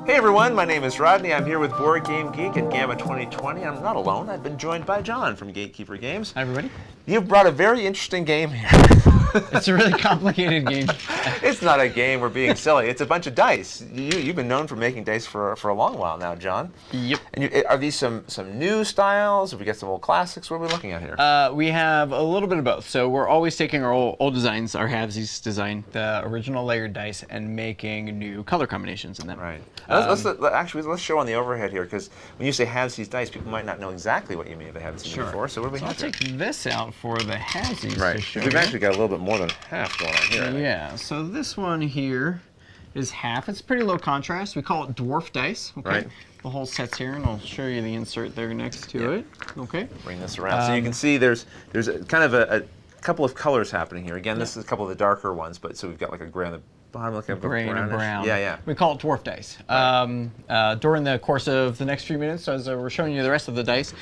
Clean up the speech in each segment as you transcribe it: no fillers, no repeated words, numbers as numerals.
Hey everyone, my name is Rodney. I'm here with Board Game Geek at GAMA 2020. I'm not alone. I've been joined by John from Gatekeeper Games. Hi everybody. You've brought a very interesting game here. It's a really complicated game. It's not a game. We're being silly. It's a bunch of dice. You've been known for making dice for a long while now, John. Yep. And are these some new styles? Have we got some old classics? What are we looking at here? We have a little bit of both. So we're always taking our old designs, our halvesies design, the original layered dice, and making new color combinations in them. Right. Let's show on the overhead here, because when you say halvesies dice, people might not know exactly what you mean they haven't seen before. So what do we have here? I'll take this out for the halvesies to show We've you. actually got a little bit more than half going on here. Yeah. So this one here is half. It's pretty low contrast. We call it dwarf dice. Okay. Right. The whole set's here, and I'll show you the insert there next to it. Okay. Bring this around. So you can see there's kind of a couple of colors happening here. Again, this is a couple of the darker ones, but so we've got like a gray on the bottom, like a gray and a brown. Yeah. We call it dwarf dice. Right. During the course of the next few minutes, as we're showing you the rest of the dice,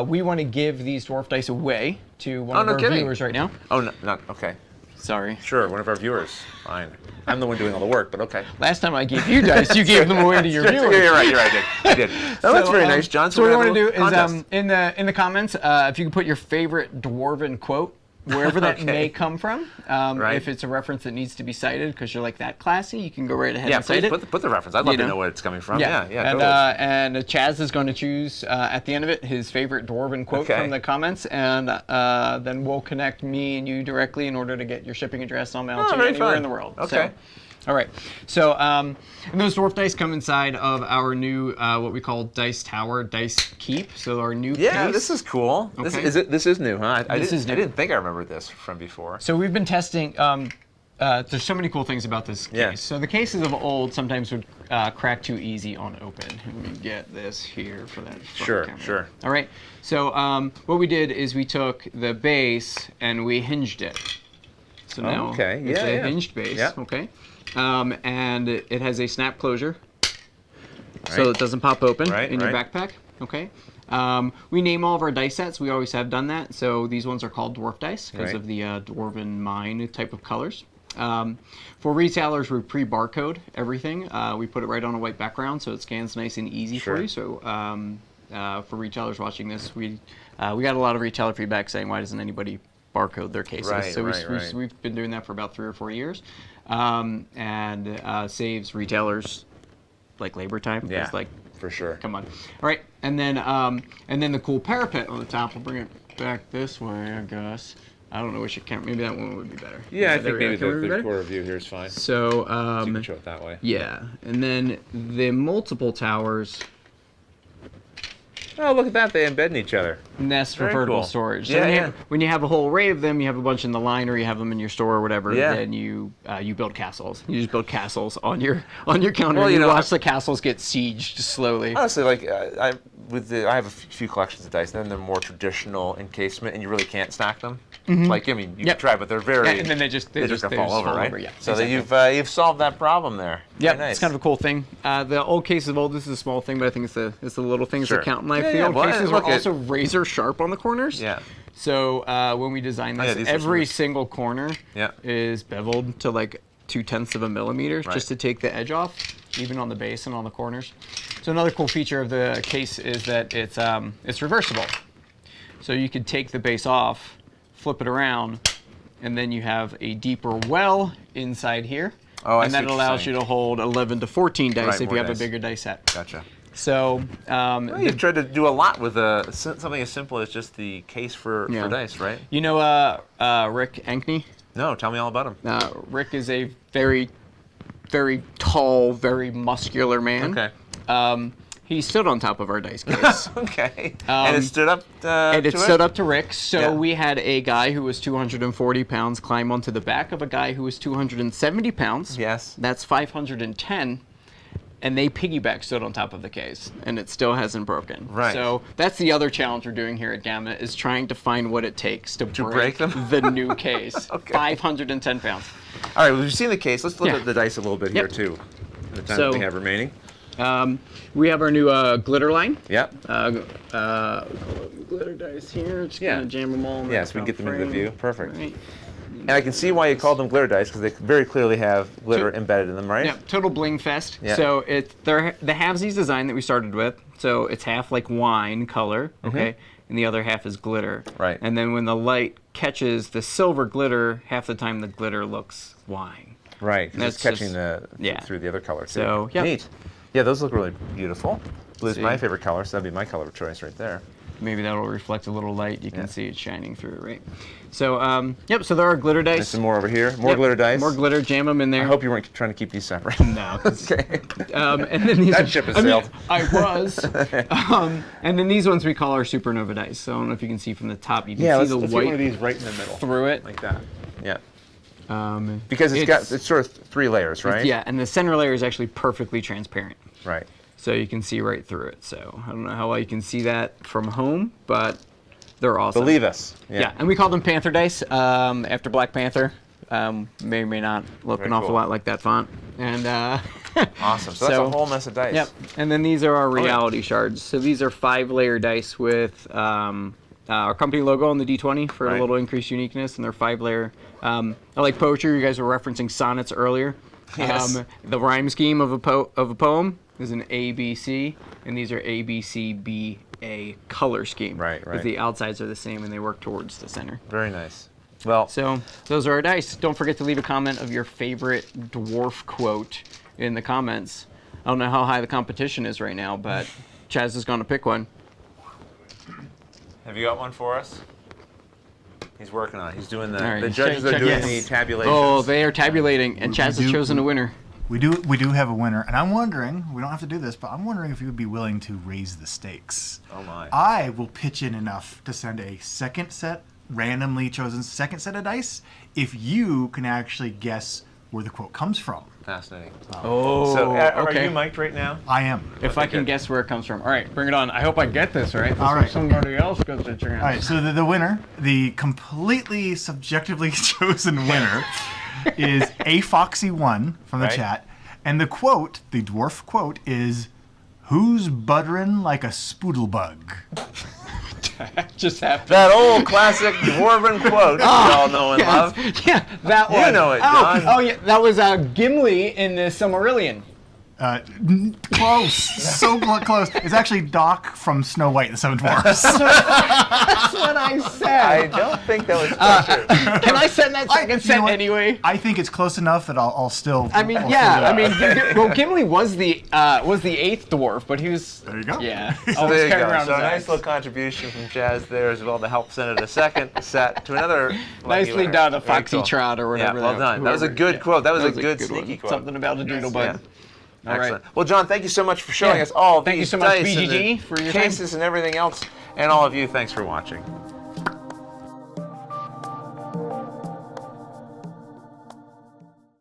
we want to give these dwarf dice away to one of our viewers right now. Oh, no, not okay. Sorry. Sure, one of our viewers. Fine. I'm the one doing all the work, but okay. Last time I gave you dice, you gave them away to your viewers. You're right. I did. No, that's very nice, John. So what we want to do is in the comments, if you can put your favorite dwarven quote, wherever that may come from. If it's a reference that needs to be cited because you're like that classy, you can go right ahead and cite it. Put the reference. I'd love to know where it's coming from. Yeah, and, totally. And Chaz is going to choose at the end of it his favorite dwarven quote from the comments, and then we'll connect me and you directly in order to get your shipping address on mail to anywhere in the world. Okay. All right, so and those dwarf dice come inside of our new, what we call Dice Tower Dice Keep. So our new case. This is cool. Okay. This is new, huh? I didn't think I remembered this from before. So we've been testing. There's so many cool things about this case. Yeah. So the cases of old sometimes would crack too easy on open. Let me get this here for that front camera. Sure. All right. So what we did is we took the base and we hinged it. So now it's a hinged base. Yeah. Okay. And it has a snap closure, so it doesn't pop open in your backpack. Okay. We name all of our dice sets. We always have done that. So these ones are called dwarf dice because of the dwarven mine type of colors. For retailers, we pre-barcode everything. We put it right on a white background, so it scans nice and easy for you. So for retailers watching this, we got a lot of retailer feedback saying, why doesn't anybody barcode their cases? We've been doing that for about 3 or 4 years. And saves retailers like labor time. Yeah, like, for sure. Come on. All right, and then the cool parapet on the top. We'll bring it back this way, I guess. I don't know which camera. Maybe that one would be better. Yeah, I think maybe the quarter view here is fine. So you can show it that way. Yeah, and then the multiple towers. Oh, look at that. They embed in each other. Nest for vertical storage. So when you have a whole array of them, you have a bunch in the line or you have them in your store or whatever, then you build castles. You just build castles on your counter and you watch the castles get sieged slowly. Honestly, like I have a few collections of dice, and then they're more traditional encasement, and you really can't stack them. Like, I mean, you can try, but they're very... and then they just fall over, right? So exactly. you've solved that problem there. Yeah, nice. It's kind of a cool thing. The old cases of old, this is a small thing, but I think it's the little things that count in life. The old cases were also razor sharp on the corners. Yeah. So when we designed this, every single corner is beveled to like 0.2 of a millimeter just to take the edge off, even on the base and on the corners. So another cool feature of the case is that it's reversible. So you could take the base off, flip it around, and then you have a deeper well inside here. Oh, and that allows you to hold 11 to 14 dice if you have a bigger dice set. Gotcha. So you've tried to do a lot with something as simple as just the case for dice, right? You know Rick Ankney? No, tell me all about him. Rick is a very, very tall, very muscular man. Okay. He stood on top of our dice case. Okay. And it stood up stood up to Rick. So we had a guy who was 240 pounds climb onto the back of a guy who was 270 pounds. Yes. That's 510. And they piggyback stood on top of the case, and it still hasn't broken. Right. So that's the other challenge we're doing here at GAMA, is trying to find what it takes to break them? the new case. 510 pounds. All right, well, we've seen the case. Let's look at the dice a little bit here, too, the time that we have remaining. We have our new glitter line. Yep. Glitter dice here. Just kind of jam them all in so we can get them into the view. Perfect. Right. And I can see why you called them glitter dice, because they very clearly have glitter embedded in them, right? Yeah, total bling fest. Yeah. So they're the halvesies design that we started with. So it's half like wine color, okay, and the other half is glitter. Right. And then when the light catches the silver glitter, half the time the glitter looks wine. Right, because it's catching yeah. through the other color too. So, yeah. Neat. Yeah, those look really beautiful. Blue's See? my favorite color, so that'd be my color of choice right there. Maybe that'll reflect a little light. You can see it shining through, right? So, yep, so there are glitter dice. There's some more over here. More glitter dice. More glitter, jam them in there. I hope you weren't trying to keep these separate. No. Okay. And then these That ship has sailed. I was. And then these ones we call our supernova dice. So I don't know if you can see from the top. You can see let's the get white one of these right in the middle. through it. Like that. Yeah. Because it's sort of 3 layers, right? Yeah, and the center layer is actually perfectly transparent. Right. So you can see right through it. So I don't know how well you can see that from home, but they're awesome. Believe us. Yeah, and we call them Panther dice after Black Panther. May or may not look an awful lot like that font. And awesome. So that's a whole mess of dice. Yep. And then these are our reality shards. So these are 5-layer dice with our company logo on the D20 for a little increased uniqueness, and they're 5-layer. I like poetry. You guys were referencing sonnets earlier. Yes. The rhyme scheme of a poem is an A, B, C, and these are A, B, C, B, A color scheme. Right. Because the outsides are the same and they work towards the center. Very nice. Well, so those are our dice. Don't forget to leave a comment of your favorite dwarf quote in the comments. I don't know how high the competition is right now, but Chaz is going to pick one. Have you got one for us? He's working on it. He's doing the. Right, The judges are doing the tabulations. Oh, they are tabulating, and Chaz has chosen a winner. We do have a winner, and I'm wondering, we don't have to do this, but I'm wondering if you would be willing to raise the stakes. Oh my. I will pitch in enough to send a randomly chosen second set of dice if you can actually guess where the quote comes from. Fascinating. Oh, So are okay. you mic'd right now? I am. If I can guess where it comes from. All right, bring it on. I hope I get this right. All right. Somebody else goes to chance. All right, so the winner, the completely subjectively chosen winner, is A Foxy 1 from the chat. And the quote, the dwarf quote, is, "Who's butterin' like a spoodlebug?" Just happened. That old classic dwarven quote we all know and love. Yeah, that one. You know it, John. Oh, yeah, that was Gimli in the Silmarillion. Close. So close. It's actually Doc from Snow White and the Seven Dwarfs. That's what I said. I don't think that was quite true. Can I send that second set anyway? I think it's close enough that I'll still. I mean, Gimli was the 8th dwarf, but he was. There you go. Yeah. So there you go. So a nice little contribution from Chaz there as well to help send it a second set to another. Nicely done, a foxy trot or whatever. Yeah, well done. That was a good quote. That was a good sneaky quote. Something about a doodlebug. Yeah. All Excellent. right. Well, John, thank you so much for showing us all Thank you these so much, dice and BGG, the for your cases and everything else. And all of you, thanks for watching.